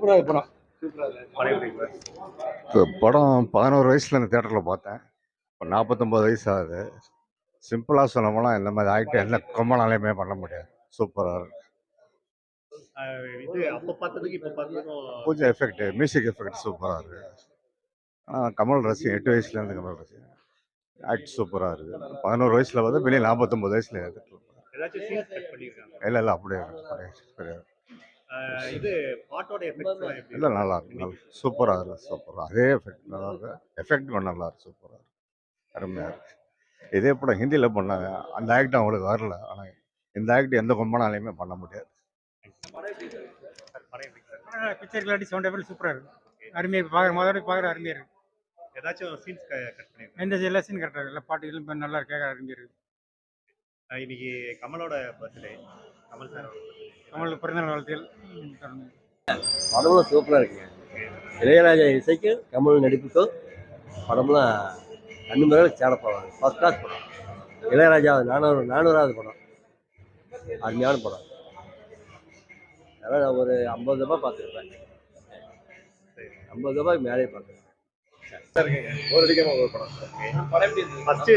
படம் எப்படி bro? படம் 11 வயசுல இந்த தேட்டரில் பார்த்தேன். இப்போ 49 வயசு ஆகுது. சிம்பிளாக சொல்ல போனால் இந்த மாதிரி ஆக்ட் எந்த கொம்பனாலையுமே பண்ண முடியாது. சூப்பராக இருக்கு. இது அப்ப பார்த்ததுக்கு இப்ப பார்த்ததுக்கும் பூஜை எஃபெக்ட், மியூசிக் எஃபெக்ட் சூப்பராக இருக்கு. கமல் ரசிகன் 8 வயசுலேருந்து கமல் ரசிகன். ஆக்ட் சூப்பராக இருக்கு. 11 வயசுல வந்து வெளியே 49 வயசுல எடுத்துட்டு ஏதாச்சும் சீன்ஸ் கட் பண்ணிருக்காங்க. இல்லை அப்படியே கிடையாது. இது பாட்டோட எஃபெக்ட்ஸ் எப்படி இல்லை நல்லா இருக்கு, நல்லா சூப்பராக இருக்கு. சூப்பராக அதே எஃபெக்ட் நல்லா இருக்கு. எஃபெக்ட் கொஞ்சம் நல்லா இருக்கு. சூப்பராக இருக்கு, அருமையாக இருக்கு. இதே படம் ஹிந்தியில் பண்ணாங்க, அந்த ஆக்ட் அவங்களுக்கு வரல. ஆனால் இந்த ஆக்ட் எந்த கொம்பனாலையுமே பண்ண முடியாது. பிக்சர் கிளாரிட்டி சவுண்ட் எஃபெக்ட் சூப்பராக இருக்கு. அருமையாக பார்க்குற மாதிரி பார்க்குற அருமையாக இருக்கு. ஏதாச்சும் சீன்ஸ் கட் பண்ணிருக்காங்க. எந்த எல்லா சீன் கரெக்டாக இருக்கு. எல்லா பாட்டுகளும் இப்போ நல்லா இருக்கு, கேட்க அருமையாக இருக்கு. இன்னைக்கு கமலோட பர்த்டே, கமல் சார் கமல் பிறந்தநாள் வாழ்த்துக்கள். படம்லாம் சூப்பராக இருக்குங்க. இளையராஜா இசைக்கும் கமல் நடிப்புக்கும் படம்லாம் கண்ணு மேலே சேடப்படம். ஃபர்ஸ்ட் கிளாஸ் படம். இளையராஜா 400வது படம். அருமையான படம். அதனால் நான் ஒரு 50 தடவை பார்த்துருப்பேன். 50 ரூபாய்க்கு மேலே பார்த்துருப்பேன். ஃபர்ஸ்ட்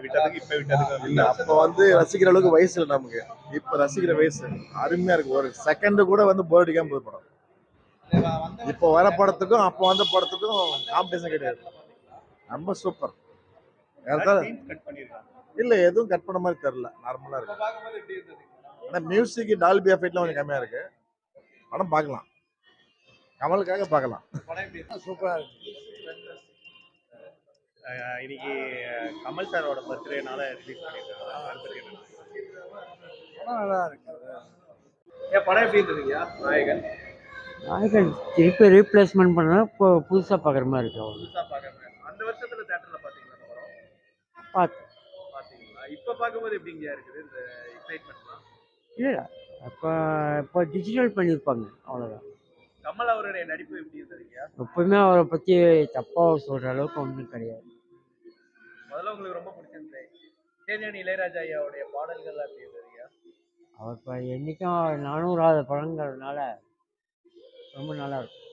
விட்டதுக்கு இப்ப விட்டதுக்கு இல்ல, அப்ப வந்து ரசிக்கிற அளவுக்கு வயசு இல்லை நமக்கு. இப்ப ரசிக்கிற வயசு அருமையா இருக்கு. ஒரு செகண்ட் கூட வந்து போர் அடிக்காம போகுது படம். இப்போ வர படத்துக்கும் அப்போ வந்த படத்துக்கும் காம்படிஷன் கிடையாது. ரொம்ப சூப்பர். கட் பண்ணிருக்காங்க. இல்ல, எதுவும் கட் பண்ண மாதிரி தெரியல, நார்மலா இருக்கு. ஆனா மியூசிக் டால்பி எஃபெக்ட்லாம் கொஞ்சம் கம்மியா இருக்கு. படம் பார்க்கலாம், கமலுக்காக பார்க்கலாம். சூப்பராக இருக்கு. இன்னைக்கு கமல் சாரோட பர்த்டேனால ரிலீஸ் பண்ணிருக்காங்க. படம் நல்லா இருக்கு. படம் எப்படி இருந்ததுங்க? நாயகன் திருப்பி ரீப்ளேஸ்மெண்ட் பண்ணா இப்போ புதுசாக பார்க்குற மாதிரி இருக்கு. அவ்வளோ புதுசா பாக்குறேன். அந்த வருஷத்துல தியேட்டர்ல பாத்தீங்களா இந்த படம்? பார்த்து பாத்தீங்களா? இப்ப பாக்கும்போது எப்படிங்க இருக்குது இந்த எக்ஸைட்மெண்ட்லாம்? இல்லை இப்போ டிஜிட்டல் பண்ணியிருப்பாங்க, அவ்வளோதான். கமல் அவருடைய நடிப்பு எப்படி இருந்ததுங்க? எப்பவுமே அவரை பற்றி தப்பாக சொல்கிற அளவுக்கு ஒன்றும் கிடையாது. முதல்ல உங்களுக்கு ரொம்ப பிடிச்சிருந்தது தேனியானி இளையராஜா ஐயாவுடைய பாடல்கள் எப்படி இருந்ததுங்க? அவர் இப்போ என்றைக்கும் 400வது படங்கிறதுனால ரொம்ப நல்லா இருக்கும்.